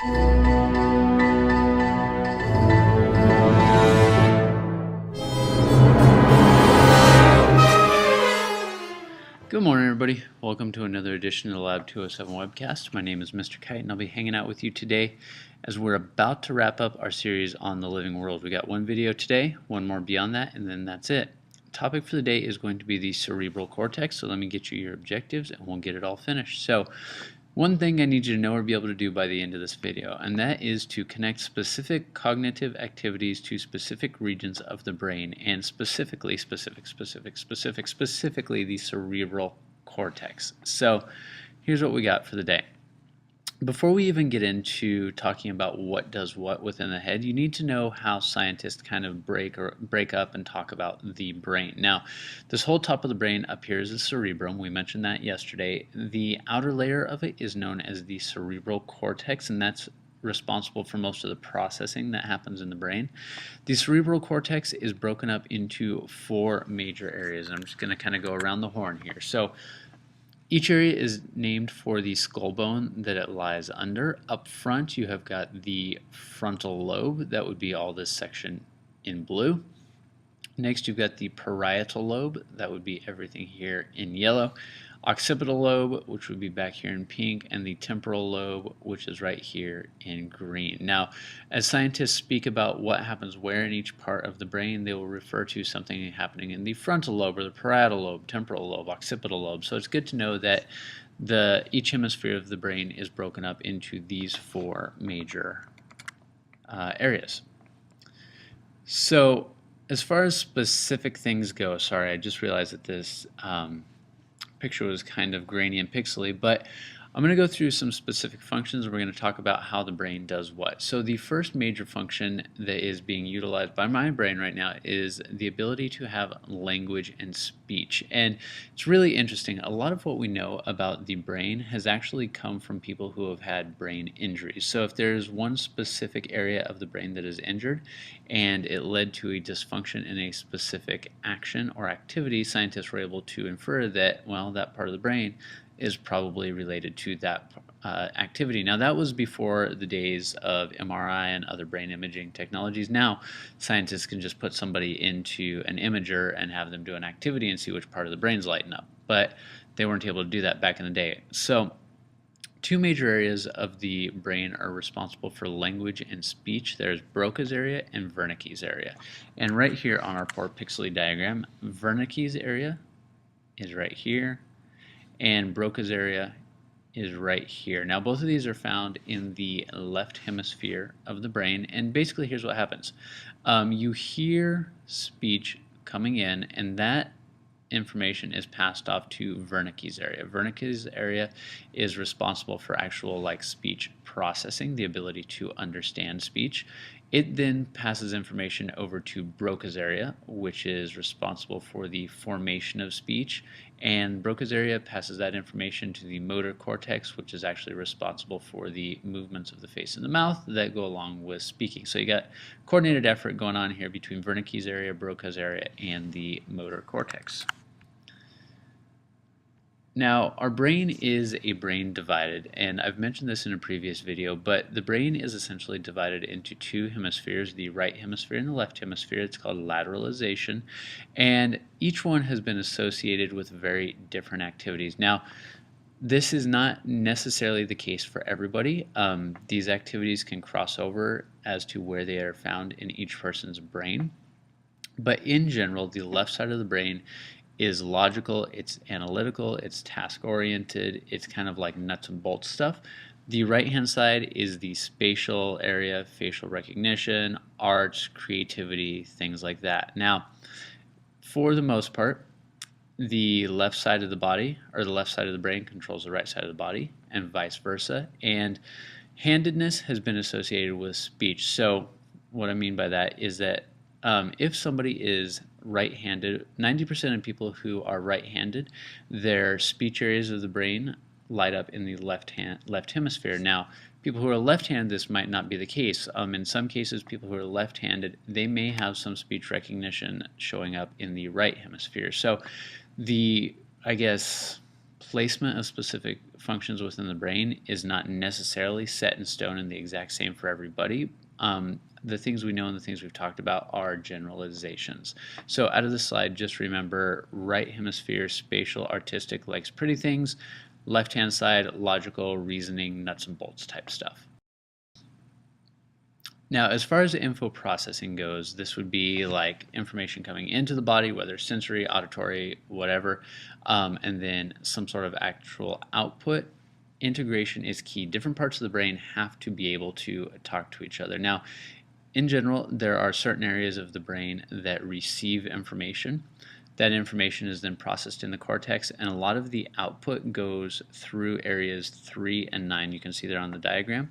Good morning, everybody. Welcome to another edition of the Lab 207 webcast. My name is Mr. Kite, and I'll be hanging out with you today as we're about to wrap up our series on the living world. We got one video today, one more beyond that, and then that's it. The topic for the day is going to be the cerebral cortex, so let me get you your objectives and we'll get it all finished. So, one thing I need you to know or be able to do by the end of this video, and that is to connect specific cognitive activities to specific regions of the brain, and specifically the cerebral cortex. So here's what we got for the day. Before we even get into talking about what does what within the head, you need to know how scientists kind of break up and talk about the brain. Now, this whole top of the brain up here is the cerebrum. We mentioned that yesterday. The outer layer of it is known as the cerebral cortex, and that's responsible for most of the processing that happens in the brain. The cerebral cortex is broken up into 4 major areas. I'm just going to kind of go around the horn here. So each area is named for the skull bone that it lies under. Up front, you have got the frontal lobe. That would be all this section in blue. Next, you've got the parietal lobe. That would be everything here in yellow. Occipital lobe, which would be back here in pink, and the temporal lobe, which is right here in green. Now, as scientists speak about what happens where in each part of the brain, they will refer to something happening in the frontal lobe or the parietal lobe, temporal lobe, occipital lobe. So it's good to know that each hemisphere of the brain is broken up into these 4 major areas. So as far as specific things go, sorry, I just realized that this picture was kind of grainy and pixely, but I'm going to go through some specific functions and we're going to talk about how the brain does what. So the first major function that is being utilized by my brain right now is the ability to have language and speech. And it's really interesting. A lot of what we know about the brain has actually come from people who have had brain injuries. So if there's one specific area of the brain that is injured and it led to a dysfunction in a specific action or activity, scientists were able to infer that, well, that part of the brain is probably related to that activity. Now, that was before the days of MRI and other brain imaging technologies. Now, scientists can just put somebody into an imager and have them do an activity and see which part of the brain's lighting up. But they weren't able to do that back in the day. So 2 major areas of the brain are responsible for language and speech. There's Broca's area and Wernicke's area. And right here on our poor pixely diagram, Wernicke's area is right here, and Broca's area is right here. Now, both of these are found in the left hemisphere of the brain, and basically here's what happens. You hear speech coming in, and that information is passed off to Wernicke's area. Wernicke's area is responsible for actual speech processing, the ability to understand speech. It then passes information over to Broca's area, which is responsible for the formation of speech, and Broca's area passes that information to the motor cortex, which is actually responsible for the movements of the face and the mouth that go along with speaking. So you got coordinated effort going on here between Wernicke's area, Broca's area, and the motor cortex. Now, our brain is a brain divided, and I've mentioned this in a previous video, but the brain is essentially divided into 2 hemispheres, the right hemisphere and the left hemisphere. It's called lateralization, and each one has been associated with very different activities. Now, this is not necessarily the case for everybody. These activities can cross over as to where they are found in each person's brain, but in general, the left side of the brain is logical, it's analytical, it's task-oriented, it's kind of like nuts and bolts stuff. The right-hand side is the spatial area, facial recognition, arts, creativity, things like that. Now, for the most part, the left side of the body, or the left side of the brain, controls the right side of the body, and vice versa. And handedness has been associated with speech. So what I mean by that is that if somebody is right-handed, 90% of people who are right-handed, their speech areas of the brain light up in the left hemisphere. Now, people who are left-handed, this might not be the case. In some cases, people who are left-handed, they may have some speech recognition showing up in the right hemisphere. So the, I guess, placement of specific functions within the brain is not necessarily set in stone and the exact same for everybody. The things we know and the things we've talked about are generalizations. So out of the slide, just remember right hemisphere, spatial, artistic, likes pretty things. Left hand side, logical, reasoning, nuts and bolts type stuff. Now, as far as info processing goes, this would be like information coming into the body, whether sensory, auditory, whatever, and then some sort of actual output. Integration is key. Different parts of the brain have to be able to talk to each other. Now, in general, there are certain areas of the brain that receive information. That information is then processed in the cortex, and a lot of the output goes through areas 3 and 9. You can see there on the diagram.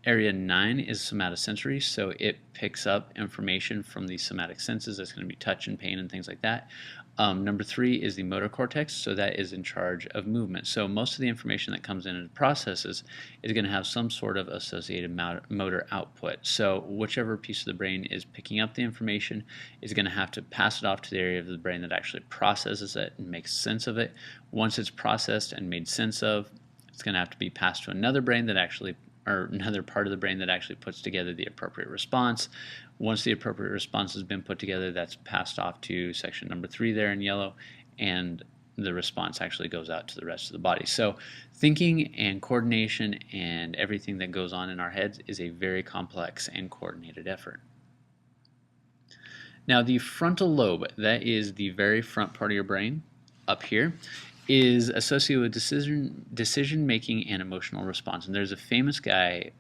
Area 9 is somatosensory, so it picks up information from the somatic senses. That's going to be touch and pain and things like that. Number 3 is the motor cortex, so that is in charge of movement. So most of the information that comes in and processes is going to have some sort of associated motor output. So whichever piece of the brain is picking up the information is going to have to pass it off to the area of the brain that actually processes it and makes sense of it. Once it's processed and made sense of, it's going to have to be passed to another brain that actually, or another part of the brain that actually puts together the appropriate response. Once the appropriate response has been put together, that's passed off to section number 3 there in yellow, and the response actually goes out to the rest of the body. So thinking and coordination and everything that goes on in our heads is a very complex and coordinated effort. Now the frontal lobe, that is the very front part of your brain up here, is associated with decision making and emotional response. And there's a famous guy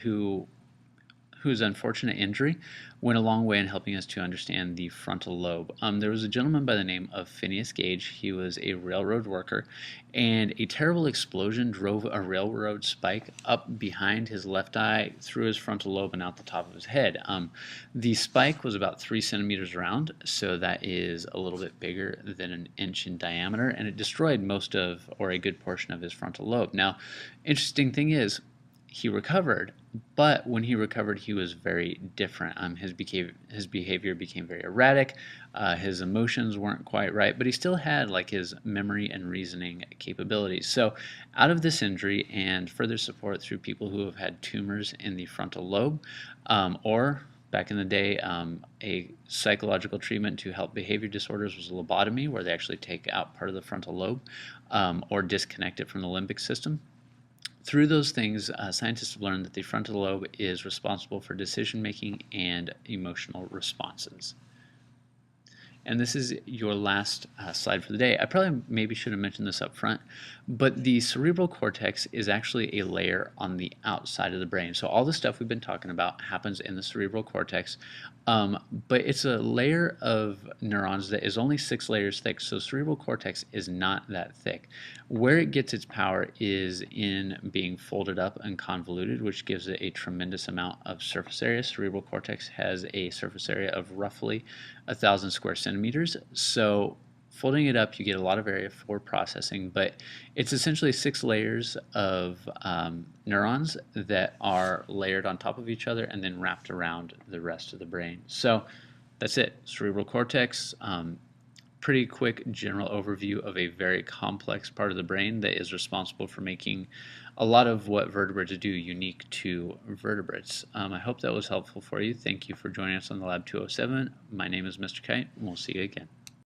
whose unfortunate injury went a long way in helping us to understand the frontal lobe. There was a gentleman by the name of Phineas Gage. He was a railroad worker, and a terrible explosion drove a railroad spike up behind his left eye, through his frontal lobe, and out the top of his head. The spike was about 3 centimeters around, so that is a little bit bigger than an inch in diameter, and it destroyed most of, or a good portion of, his frontal lobe. Now, interesting thing is, he recovered, but when he recovered, he was very different. His behavior became very erratic. His emotions weren't quite right, but he still had like his memory and reasoning capabilities. So out of this injury and further support through people who have had tumors in the frontal lobe, or back in the day, a psychological treatment to help behavior disorders was a lobotomy, where they actually take out part of the frontal lobe or disconnect it from the limbic system. Through those things, scientists have learned that the frontal lobe is responsible for decision-making and emotional responses. And this is your last slide for the day. I probably maybe should have mentioned this up front, but the cerebral cortex is actually a layer on the outside of the brain. So all the stuff we've been talking about happens in the cerebral cortex, but it's a layer of neurons that is only 6 layers thick, so cerebral cortex is not that thick. Where it gets its power is in being folded up and convoluted, which gives it a tremendous amount of surface area. Cerebral cortex has a surface area of roughly 1,000 square centimeters. So folding it up, you get a lot of area for processing, but it's essentially 6 layers of neurons that are layered on top of each other and then wrapped around the rest of the brain. So that's it. Cerebral cortex, pretty quick general overview of a very complex part of the brain that is responsible for making a lot of what vertebrates do unique to vertebrates. I hope that was helpful for you. Thank you for joining us on the Lab 207. My name is Mr. Kite, and we'll see you again.